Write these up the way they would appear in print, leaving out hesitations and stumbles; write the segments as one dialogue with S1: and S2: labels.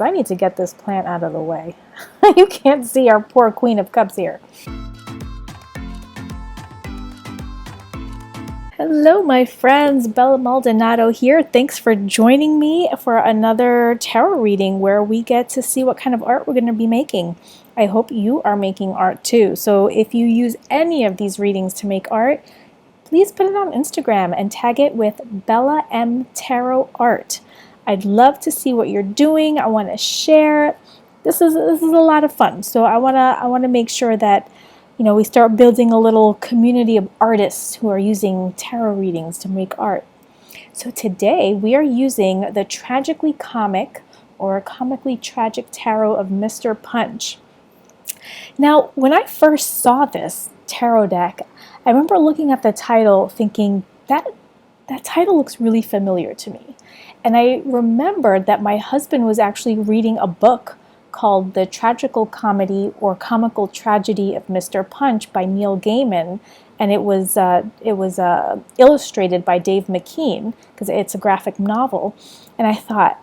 S1: I need to get this plant out of the way. You can't see our poor Queen of Cups here. Hello, my friends. Bella Maldonado here. Thanks for joining me for another tarot reading where we get to see what kind of art we're going to be making. I hope you are making art too. So if you use any of these readings to make art, please put it on Instagram and tag it with Bella M Tarot Art. I'd love to see what you're doing. I want to share. This is a lot of fun. So I want to make sure that we start building a little community of artists who are using tarot readings to make art. So today we are using the Tragically comic or Comically Tragic Tarot of Mr. Punch. Now, when I first saw this tarot deck, I remember looking at the title thinking that title looks really familiar to me. And I remembered that my husband was actually reading a book called The Tragical Comedy or Comical Tragedy of Mr. Punch by Neil Gaiman, and it was illustrated by Dave McKean because it's a graphic novel. And I thought,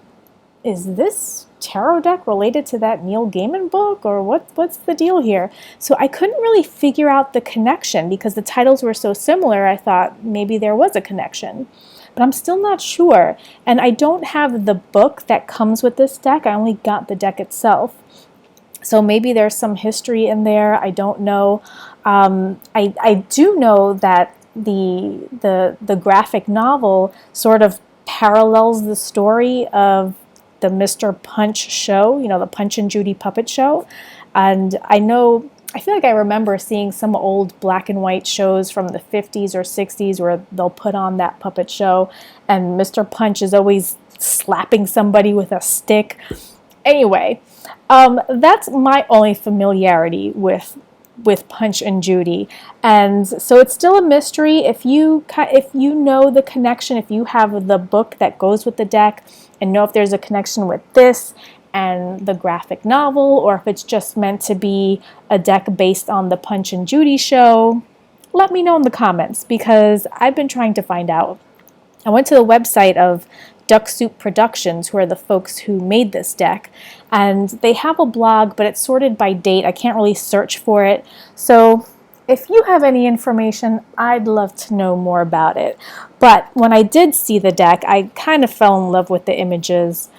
S1: is this tarot deck related to that Neil Gaiman book, or what's the deal here? So I couldn't really figure out the connection because the titles were so similar. I thought maybe there was a connection, but I'm still not sure. And I don't have the book that comes with this deck. I only got the deck itself. So maybe there's some history in there. I don't know. I do know that the graphic novel sort of parallels the story of the Mr. Punch show, the Punch and Judy puppet show. And I feel like I remember seeing some old black and white shows from the 50s or 60s where they'll put on that puppet show and Mr. Punch is always slapping somebody with a stick. Anyway, that's my only familiarity with Punch and Judy. And so it's still a mystery. If you know the connection, if you have the book that goes with the deck and know if there's a connection with this and the graphic novel, or if it's just meant to be a deck based on the Punch and Judy show, let me know in the comments because I've been trying to find out. I went to the website of Duck Soup Productions, who are the folks who made this deck, and they have a blog, but it's sorted by date. I can't really search for it. So if you have any information, I'd love to know more about it. But when I did see the deck, I kind of fell in love with the images.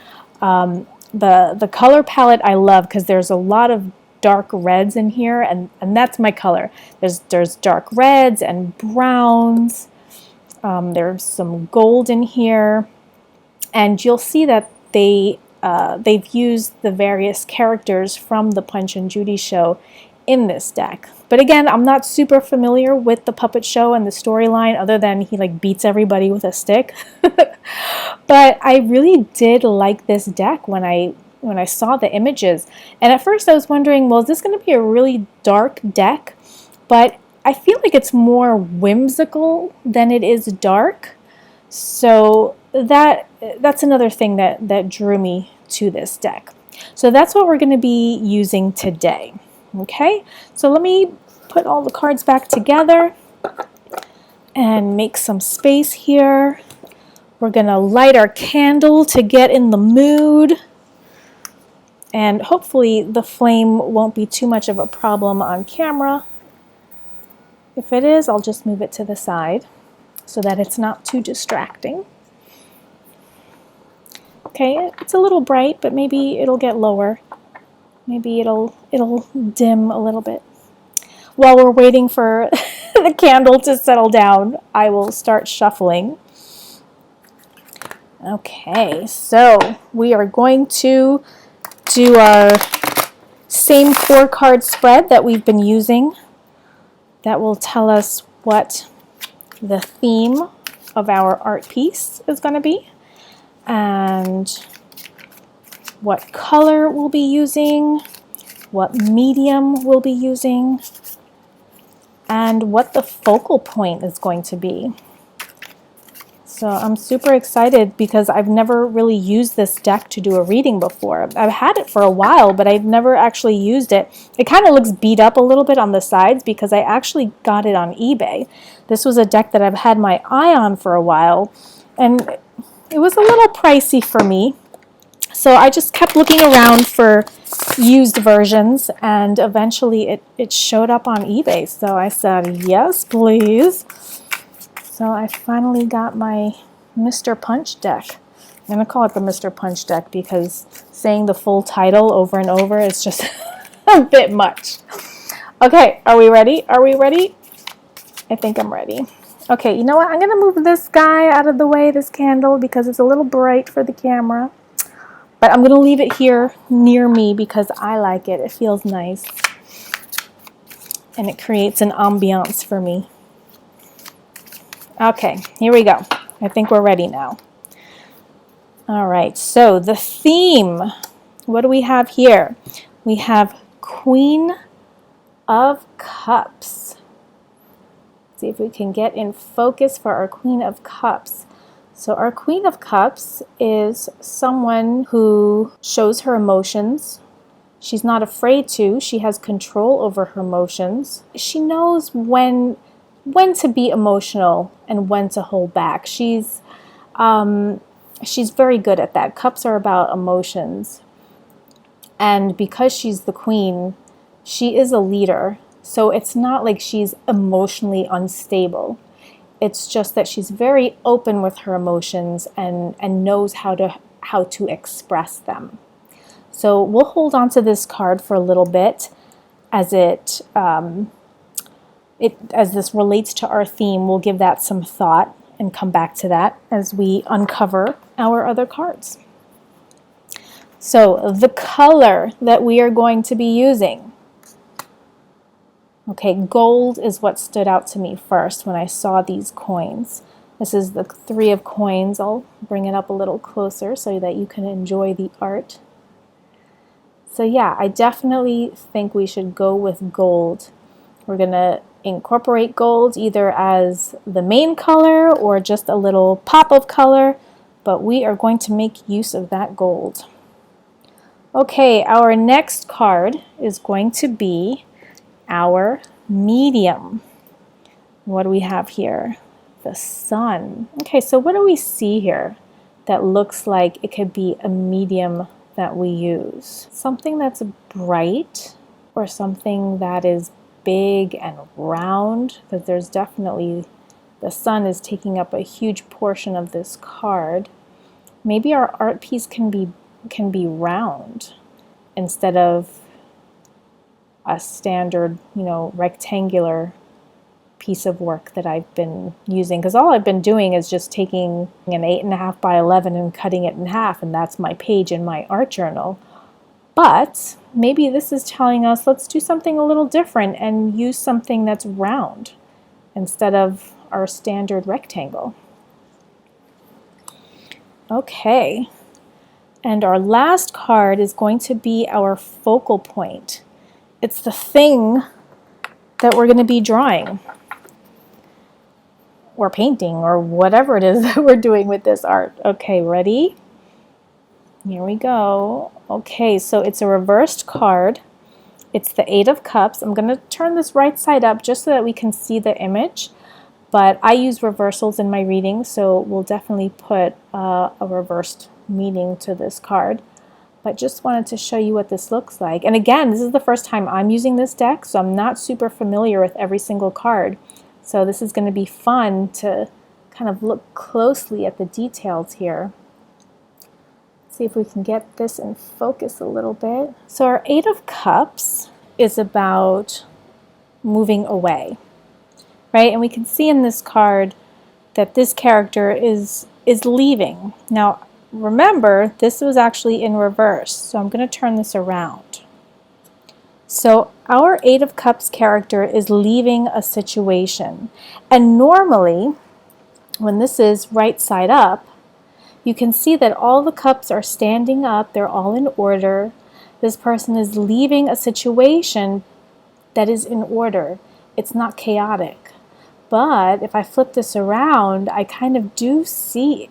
S1: The color palette I love because there's a lot of dark reds in here, and that's my color. There's dark reds and browns. There's some gold in here, and you'll see that they've used the various characters from the Punch and Judy show in this deck. But again, I'm not super familiar with the puppet show and the storyline other than he beats everybody with a stick. But I really did like this deck when I saw the images. And at first I was wondering, well, is this going to be a really dark deck? But I feel like it's more whimsical than it is dark. So that's another thing that drew me to this deck. So that's what we're going to be using today. Okay, so let me put all the cards back together and make some space here. We're going to light our candle to get in the mood. And hopefully the flame won't be too much of a problem on camera. If it is, I'll just move it to the side so that it's not too distracting. Okay, it's a little bright, but maybe it'll get lower. Maybe it'll dim a little bit. While we're waiting for the candle to settle down, I will start shuffling. Okay, so we are going to do our same 4-card spread that we've been using. That will tell us what the theme of our art piece is going to be, and what color we'll be using, what medium we'll be using, and what the focal point is going to be. So I'm super excited because I've never really used this deck to do a reading before. I've had it for a while, but I've never actually used it. It kind of looks beat up a little bit on the sides because I actually got it on eBay. This was a deck that I've had my eye on for a while, and it was a little pricey for me. So I just kept looking around for used versions, and eventually it showed up on eBay. So I said, yes, please. So I finally got my Mr. Punch deck. I'm going to call it the Mr. Punch deck because saying the full title over and over is just a bit much. Okay, are we ready? Are we ready? I think I'm ready. Okay, you know what? I'm going to move this guy out of the way, this candle, because it's a little bright for the camera. But I'm going to leave it here near me because I like it. It feels nice. And it creates an ambiance for me. Okay, here we go. I think we're ready now. All right, so the theme. What do we have here? We have Queen of Cups. See if we can get in focus for our Queen of Cups. So our Queen of Cups is someone who shows her emotions. She's not afraid to. She has control over her emotions. She knows when to be emotional and when to hold back. She's very good at that. Cups are about emotions. And because she's the queen, she is a leader. So it's not like she's emotionally unstable. It's just that she's very open with her emotions and knows how to express them. So we'll hold on to this card for a little bit as as this relates to our theme. We'll give that some thought and come back to that as we uncover our other cards. So the color that we are going to be using. Okay, gold is what stood out to me first when I saw these coins. This is the 3 of coins. I'll bring it up a little closer so that you can enjoy the art. So yeah, I definitely think we should go with gold. We're going to incorporate gold either as the main color or just a little pop of color, but we are going to make use of that gold. Okay, our next card is going to be our medium. What do we have here? The sun. Okay, so what do we see here that looks like it could be a medium that we use? Something that's bright or something that is big and round, because there's definitely, the sun is taking up a huge portion of this card. Maybe our art piece can be round instead of a standard, rectangular piece of work that I've been using, because all I've been doing is just taking an 8.5 by 11 and cutting it in half, and that's my page in my art journal. But maybe this is telling us, let's do something a little different and use something that's round instead of our standard rectangle. Okay, and our last card is going to be our focal point. It's the thing that we're going to be drawing or painting or whatever it is that we're doing with this art. Okay, ready? Here we go. Okay, so it's a reversed card. It's the 8 of Cups. I'm going to turn this right side up just so that we can see the image, but I use reversals in my reading, so we'll definitely put a reversed meaning to this card. But just wanted to show you what this looks like. And again, this is the first time I'm using this deck, so I'm not super familiar with every single card. So this is going to be fun to kind of look closely at the details here. See if we can get this in focus a little bit. So our 8 of Cups is about moving away, right? And we can see in this card that this character is leaving. Now, remember, this was actually in reverse, so I'm going to turn this around. So our 8 of Cups character is leaving a situation. And normally, when this is right side up, you can see that all the cups are standing up, they're all in order. This person is leaving a situation that is in order. It's not chaotic. But if I flip this around, I kind of do see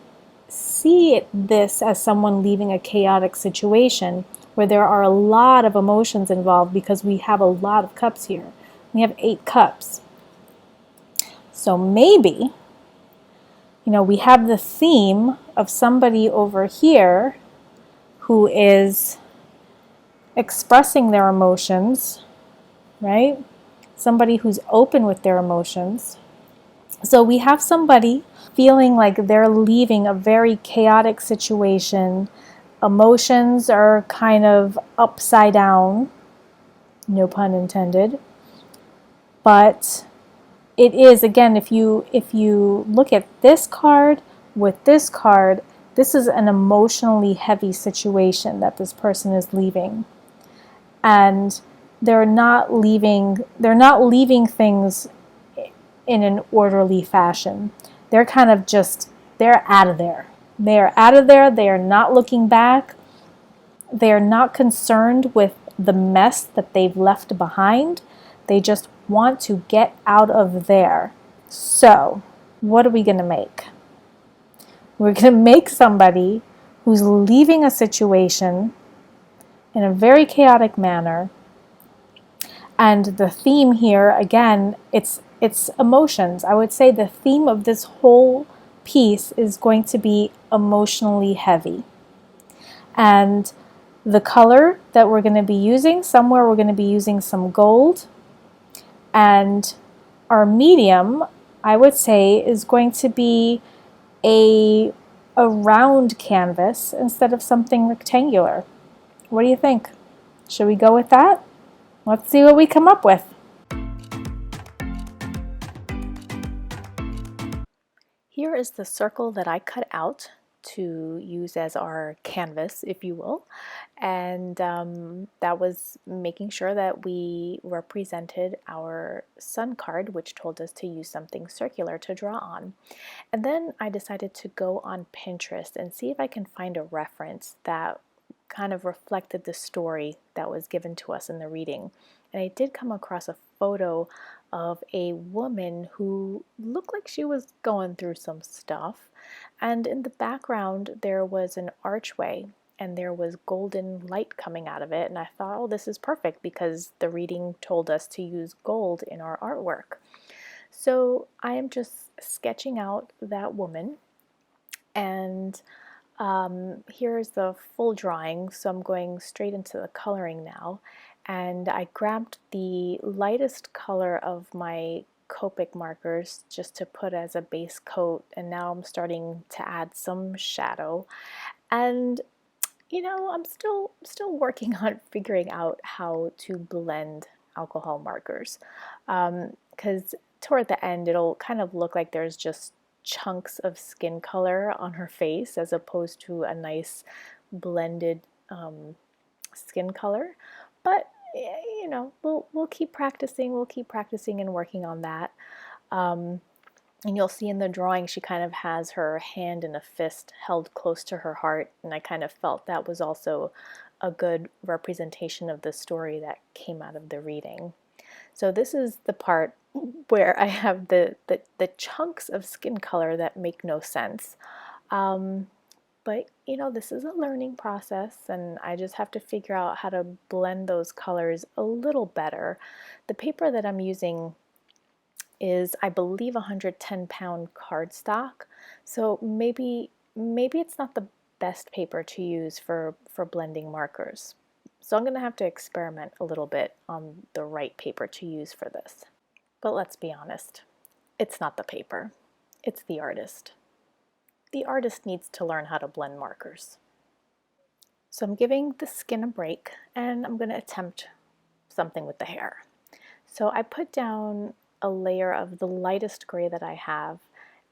S1: this as someone leaving a chaotic situation where there are a lot of emotions involved because we have a lot of cups here. We have 8 cups. So maybe, we have the theme of somebody over here who is expressing their emotions, right? Somebody who's open with their emotions. So we have somebody feeling like they're leaving a very chaotic situation. Emotions are kind of upside down, no pun intended. But it is, again, if you look at this card with this card, this is an emotionally heavy situation that this person is leaving. And they're not leaving things in an orderly fashion. They're kind of just, they're out of there. They're out of there. They are not looking back. They are not concerned with the mess that they've left behind. They just want to get out of there. So, what are we going to make? We're going to make somebody who's leaving a situation in a very chaotic manner. And the theme here, again, it's emotions. I would say the theme of this whole piece is going to be emotionally heavy. And the color that we're going to be using, somewhere we're going to be using some gold. And our medium, I would say, is going to be a round canvas instead of something rectangular. What do you think? Should we go with that? Let's see what we come up with. Here is the circle that I cut out to use as our canvas, if you will. And that was making sure that we represented our sun card, which told us to use something circular to draw on. And then I decided to go on Pinterest and see if I can find a reference that kind of reflected the story that was given to us in the reading. And I did come across a photo of a woman who looked like she was going through some stuff. And in the background, there was an archway and there was golden light coming out of it. And I thought, oh, this is perfect because the reading told us to use gold in our artwork. So I am just sketching out that woman, and here's the full drawing. So I'm going straight into the coloring now, and I grabbed the lightest color of my Copic markers just to put as a base coat, and now I'm starting to add some shadow. And you know, I'm still working on figuring out how to blend alcohol markers, because toward the end it'll kind of look like there's just chunks of skin color on her face as opposed to a nice blended skin color. But you know, we'll keep practicing. We'll keep practicing and working on that. And you'll see in the drawing she kind of has her hand in a fist held close to her heart, and I kind of felt that was also a good representation of the story that came out of the reading. So this is the part where I have the chunks of skin color that make no sense. But you know, this is a learning process, and I just have to figure out how to blend those colors a little better. The paper that I'm using is, I believe, 110-pound cardstock. So maybe it's not the best paper to use for blending markers. So I'm going to have to experiment a little bit on the right paper to use for this. But let's be honest, it's not the paper, it's the artist. The artist needs to learn how to blend markers. So I'm giving the skin a break, and I'm going to attempt something with the hair. So I put down a layer of the lightest gray that I have,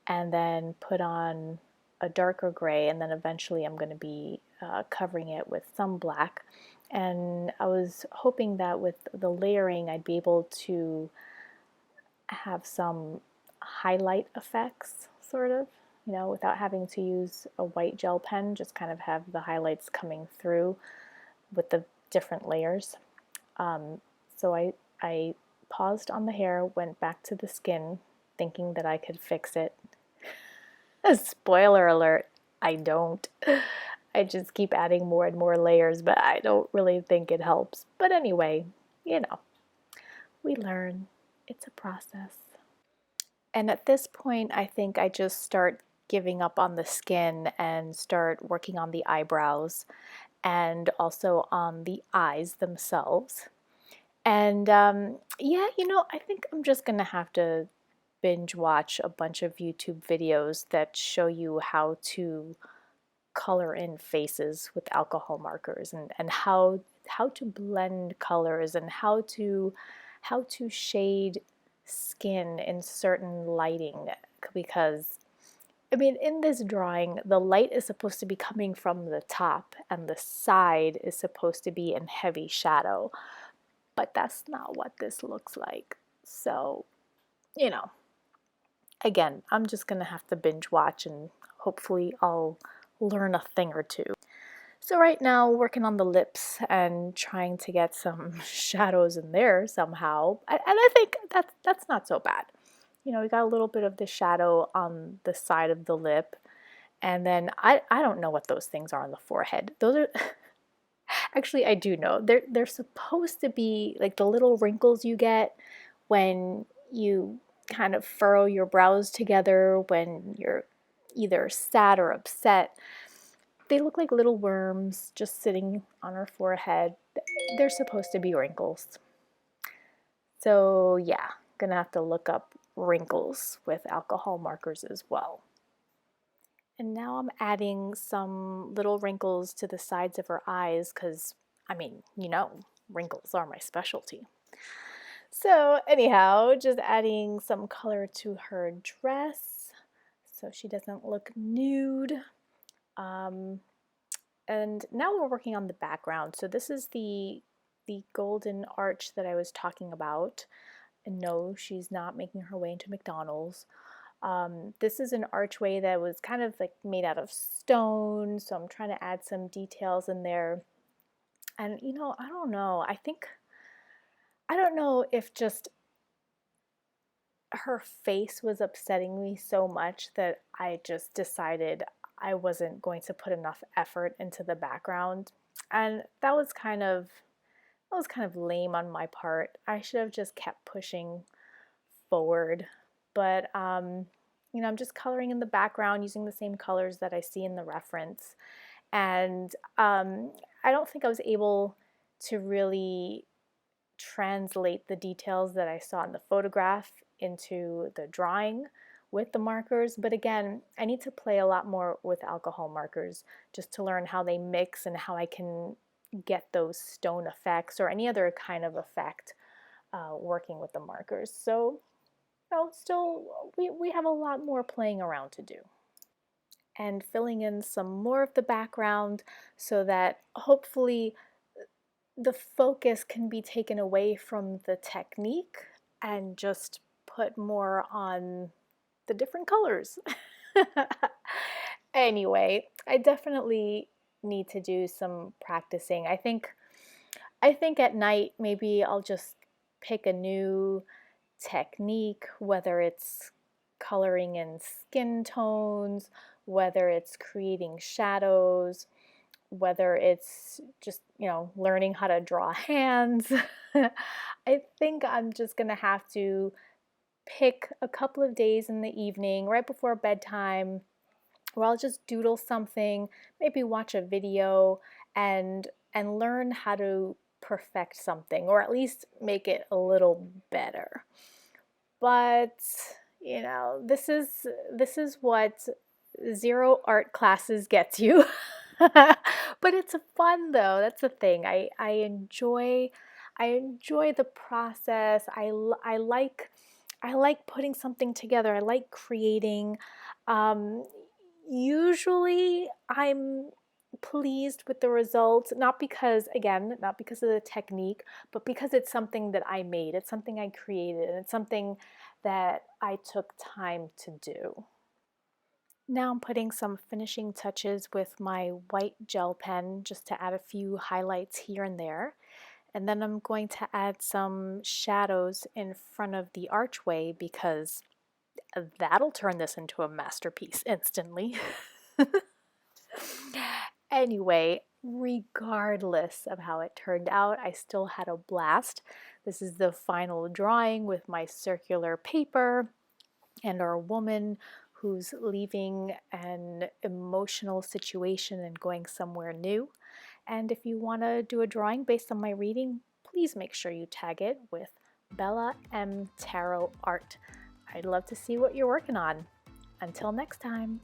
S1: and then put on a darker gray, and then eventually I'm going to be covering it with some black. And I was hoping that with the layering I'd be able to have some highlight effects, sort of, you know, without having to use a white gel pen, just kind of have the highlights coming through with the different layers. So I paused on the hair, went back to the skin, thinking that I could fix it. Spoiler alert, I don't. I just keep adding more and more layers, but I don't really think it helps. But anyway, you know, we learn. It's a process. And at this point, I think I just start giving up on the skin and start working on the eyebrows. and also on the eyes themselves. And yeah, I think I'm just gonna have to binge watch a bunch of YouTube videos that show you how to color in faces with alcohol markers, and how to blend colors, and how to shade skin in certain lighting, because I mean, in this drawing, the light is supposed to be coming from the top and the side is supposed to be in heavy shadow, but that's not what this looks like. So, you know, again, I'm just gonna have to binge watch, and hopefully I'll learn a thing or two. So right now, working on the lips and trying to get some shadows in there somehow, and I think that's not so bad. We got a little bit of the shadow on the side of the lip, and then I don't know what those things are on the forehead. Those are actually, I do know. They're supposed to be like the little wrinkles you get when you kind of furrow your brows together when you're either sad or upset. They look like little worms just sitting on our forehead. They're supposed to be wrinkles. So yeah, gonna have to look up wrinkles with alcohol markers as well. And now I'm adding some little wrinkles to the sides of her eyes because, I mean, wrinkles are my specialty. So anyhow, just adding some color to her dress so she doesn't look nude. And now we're working on the background. So this is the golden arch that I was talking about. And no, she's not making her way into McDonald's. This is an archway that was kind of like made out of stone, so I'm trying to add some details in there. And I don't know. I don't know if just her face was upsetting me so much that I just decided I wasn't going to put enough effort into the background. And that was kind of lame on my part. I should have just kept pushing forward. But I'm just coloring in the background using the same colors that I see in the reference. And I don't think I was able to really translate the details that I saw in the photograph into the drawing with the markers. But again, I need to play a lot more with alcohol markers just to learn how they mix and how I can get those stone effects or any other kind of effect working with the markers. So still we have a lot more playing around to do. And filling in some more of the background so that hopefully the focus can be taken away from the technique and just put more on the different colors. Anyway, I definitely need to do some practicing. I think at night maybe I'll just pick a new technique, whether it's coloring in skin tones, whether it's creating shadows, whether it's just, learning how to draw hands. I think I'm just going to have to pick a couple of days in the evening, right before bedtime, where I'll just doodle something, maybe watch a video and learn how to perfect something, or at least make it a little better. But this is what zero art classes gets you. But it's fun though. That's the thing. I enjoy the process. I like putting something together. I like creating. Usually I'm pleased with the results, not because of the technique, but because it's something that I made, it's something I created, and it's something that I took time to do. Now I'm putting some finishing touches with my white gel pen just to add a few highlights here and there. And then I'm going to add some shadows in front of the archway because that'll turn this into a masterpiece instantly. Anyway, regardless of how it turned out, I still had a blast. This is the final drawing with my circular paper and our woman who's leaving an emotional situation and going somewhere new. And if you want to do a drawing based on my reading, please make sure you tag it with Bella M Tarot Art. I'd love to see what you're working on. Until next time.